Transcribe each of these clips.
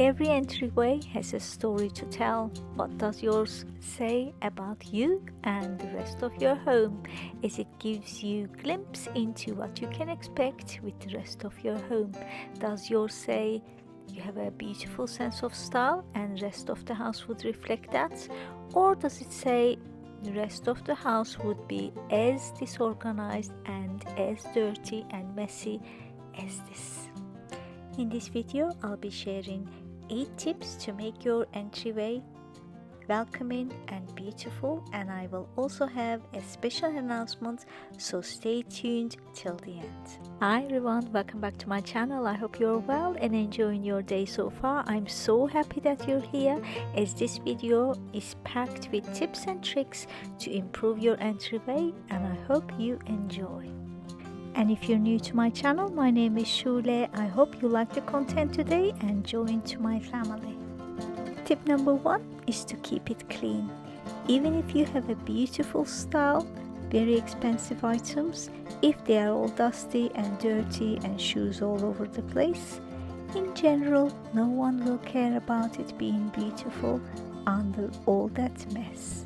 Every entryway has a story to tell. What does yours say about you and the rest of your home, as it gives you a glimpse into what you can expect with the rest of your home? Does yours say you have a beautiful sense of style and the rest of the house would reflect that? Or does it say the rest of the house would be as disorganized and as dirty and messy as this? In this video, I'll be sharing 8 tips to make your entryway welcoming and beautiful, and I will also have a special announcement, so stay tuned till the end. Hi everyone, welcome back to my channel. I hope you're well and enjoying your day so far. I'm so happy that you're here, as this video is packed with tips and tricks to improve your entryway, and I hope you enjoy. And if you're new to my channel, my name is Shule. I hope you like the content today and join to my family. Tip number 1 is to keep it clean. Even if you have a beautiful style, very expensive items, if they are all dusty and dirty and shoes all over the place, in general, no one will care about it being beautiful under all that mess.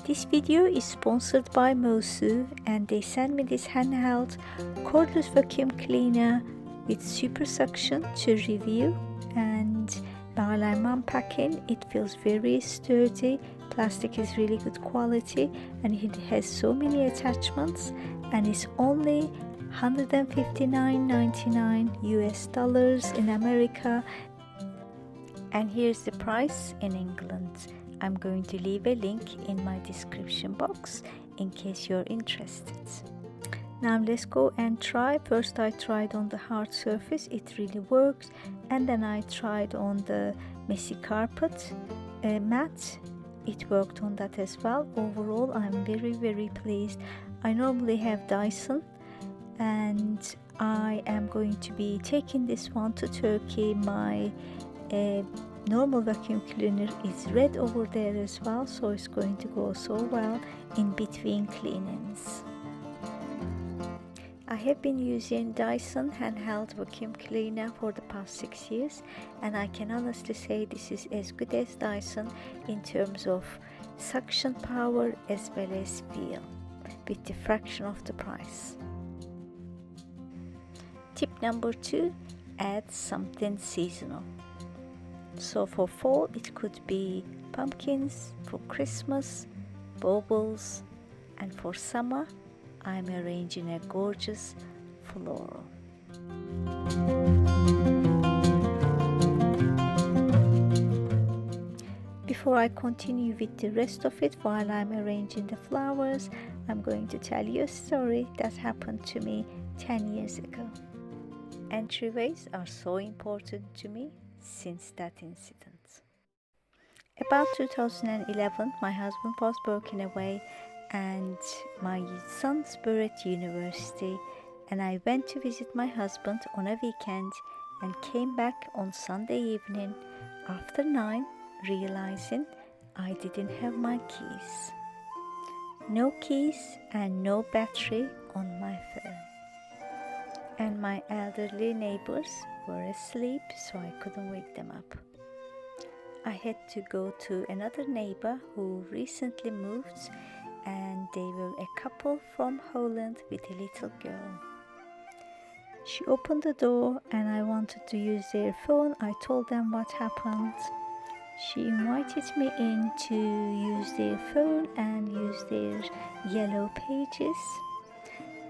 This video is sponsored by Moosoo, and they sent me this handheld cordless vacuum cleaner with super suction to review, and while I'm unpacking, it feels very sturdy. Plastic is really good quality and it has so many attachments, and it's only $159.99 US in America, and here's the price in England. I'm going to leave a link in my description box in case you're interested. Now let's go and try. First I tried on the hard surface, it really works, and then I tried on the messy carpet mat. It worked on that as well. Overall, I'm very pleased. I normally have Dyson, and I am going to be taking this one to Turkey. My normal vacuum cleaner is red over there as well, so it's going to go so well in between cleanings. I have been using Dyson handheld vacuum cleaner for the past 6 years, and I can honestly say this is as good as Dyson in terms of suction power as well as feel, with the fraction of the price. Tip number 2, add something seasonal. So for fall, it could be pumpkins, for Christmas, baubles, and for summer, I'm arranging a gorgeous floral. Before I continue with the rest of it, while I'm arranging the flowers, I'm going to tell you a story that happened to me 10 years ago. Entryways are so important to me since that incident. About 2011, my husband was working away and my sons were at university, and I went to visit my husband on a weekend and came back on Sunday evening after 9, realizing I didn't have my keys. No keys and no battery on my phone. And my elderly neighbors were asleep, so I couldn't wake them up. I had to go to another neighbor who recently moved, and they were a couple from Holland with a little girl. She opened the door and I wanted to use their phone. I told them what happened. She invited me in to use their phone and use their yellow pages,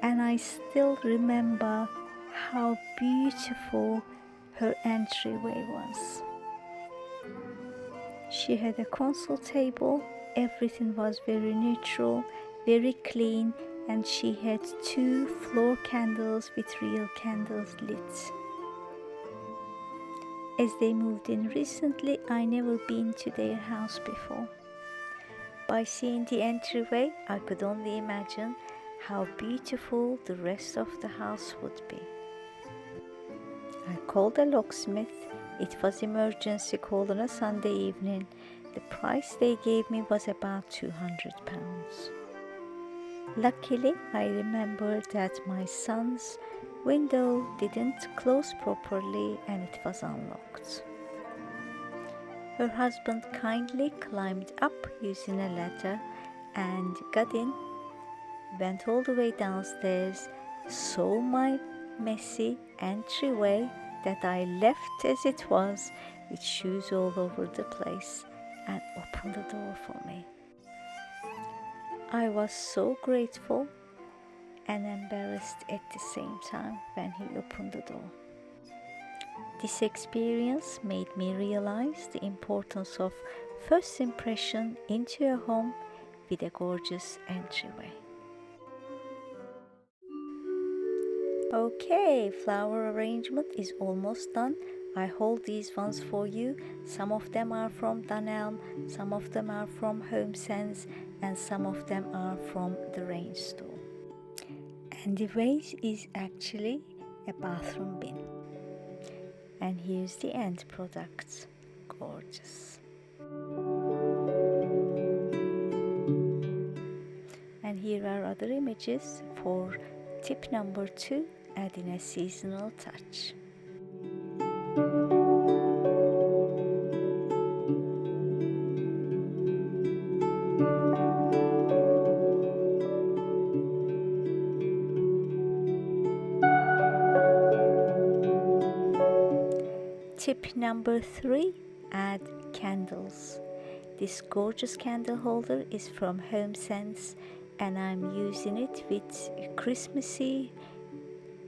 and I still remember how beautiful her entryway was. She had a console table, everything was very neutral, very clean, and she had 2 floor candles with real candles lit. As they moved in recently, I never been to their house before. By seeing the entryway, I could only imagine how beautiful the rest of the house would be. I called a locksmith. It was emergency call on a Sunday evening. The price they gave me was about £200. Luckily, I remembered that my sons Window didn't close properly and it was unlocked. Her husband kindly climbed up using a ladder and got in, went all the way downstairs, saw my messy entryway that I left as it was with shoes all over the place, and opened the door for me. I was so grateful and embarrassed at the same time when he opened the door. This experience made me realize the importance of first impression into a home with a gorgeous entryway. Okay, flower arrangement is almost done. I hold these ones for you. Some of them are from Dunelm, some of them are from HomeSense, and some of them are from the Range store. And the vase is actually a bathroom bin. And here's the end product. Gorgeous. And here are other images for tip number 2, adding a seasonal touch. Tip number 3, add candles. This gorgeous candle holder is from HomeSense and I'm using it with a Christmassy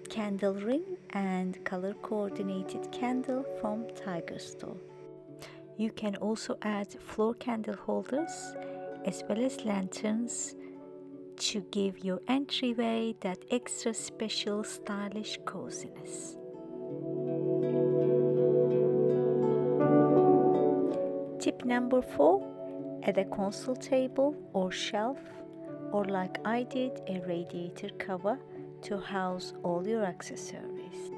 candle ring and color coordinated candle from Tiger Store. You can also add floor candle holders as well as lanterns to give your entryway that extra special stylish coziness. Tip number 4, add a console table or shelf, or like I did, a radiator cover to house all your accessories.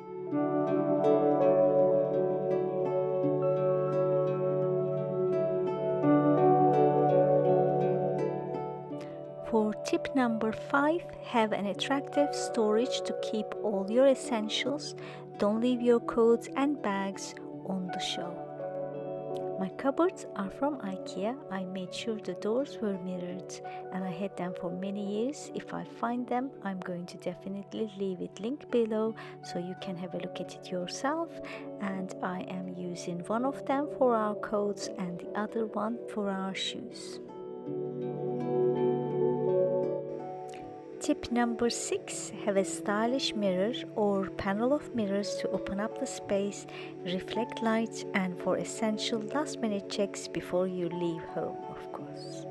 For tip number 5, have an attractive storage to keep all your essentials. Don't leave your coats and bags on the show. My cupboards are from IKEA. I made sure the doors were mirrored and I had them for many years. If I find them, I'm going to definitely leave it linked below so you can have a look at it yourself. And I am using one of them for our coats and the other one for our shoes. Tip number 6, have a stylish mirror or panel of mirrors to open up the space, reflect light, and for essential last-minute checks before you leave home, of course.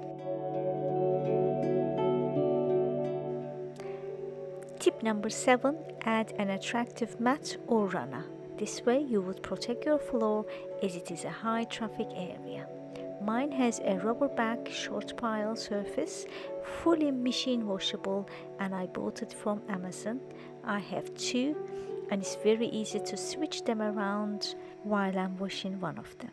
Tip number 7, add an attractive mat or runner. This way you would protect your floor as it is a high traffic area. Mine has a rubber back short pile surface, fully machine washable, and I bought it from Amazon. I have 2 and it's very easy to switch them around while I'm washing one of them.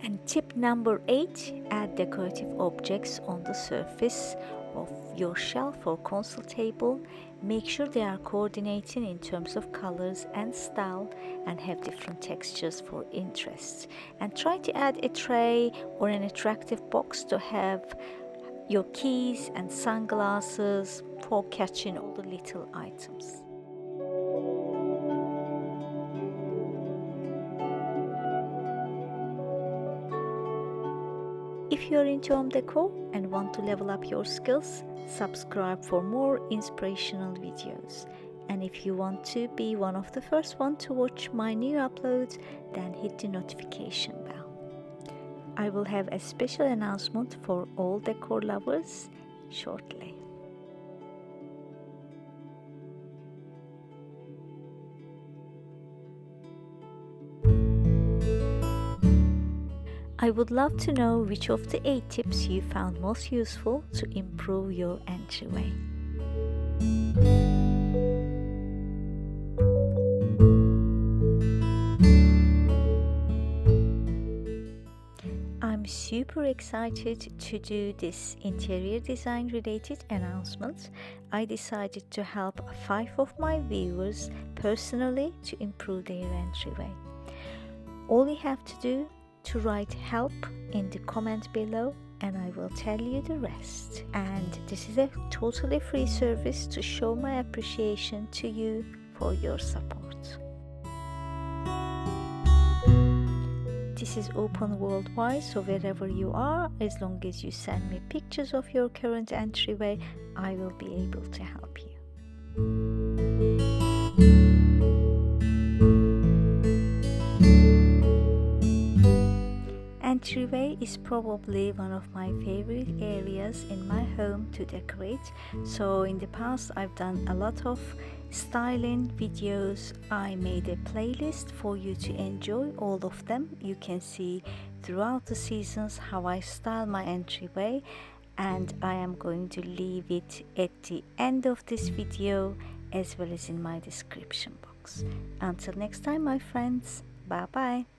And tip number 8, add decorative objects on the surface of your shelf or console table. Make sure they are coordinating in terms of colors and style and have different textures for interest. And try to add a tray or an attractive box to have your keys and sunglasses for catching all the little items. If you're into home decor and want to level up your skills, subscribe for more inspirational videos. And if you want to be one of the first ones to watch my new uploads, then hit the notification bell. I will have a special announcement for all decor lovers shortly. I would love to know which of the 8 tips you found most useful to improve your entryway. I'm super excited to do this interior design related announcement. I decided to help 5 of my viewers personally to improve their entryway. All you have to do to write help in the comment below and I will tell you the rest. And this is a totally free service to show my appreciation to you for your support. This is open worldwide, so wherever you are, as long as you send me pictures of your current entryway, I will be able to help you. Entryway is probably one of my favorite areas in my home to decorate. So in the past I've done a lot of styling videos. I made a playlist for you to enjoy all of them. You can see throughout the seasons how I style my entryway, and I am going to leave it at the end of this video as well as in my description box. Until next time, my friends, bye bye.